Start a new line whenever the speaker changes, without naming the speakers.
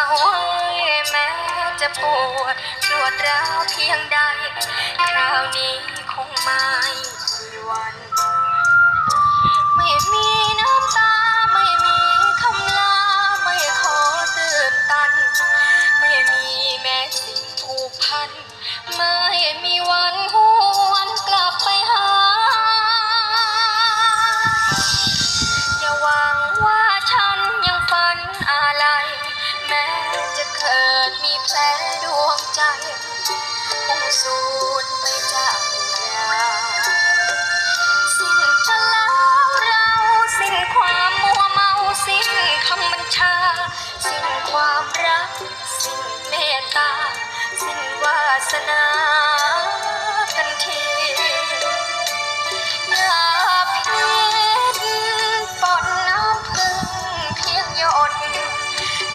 ไว้แม้จะปวดรวดร้าวเพียงใดคราวนี้คงไม่มีวันไม่มีน้ำตาไม่มีคำลาไม่ขอตื่นตันไม่มีแม้สิ่งผูกพันไม่มีวันหวนกลับไปหาอย่าหวังว่าฉันยังฝันอะไรแม้จะเกิดมีแผลดวงใจมุ่งสูญไปจากเราสิ้นพลังเราสิ้นความมัวเมาสิ้นคำบัญชาสิ้นความรักสิ้นเมตตาสิ้นวาสนา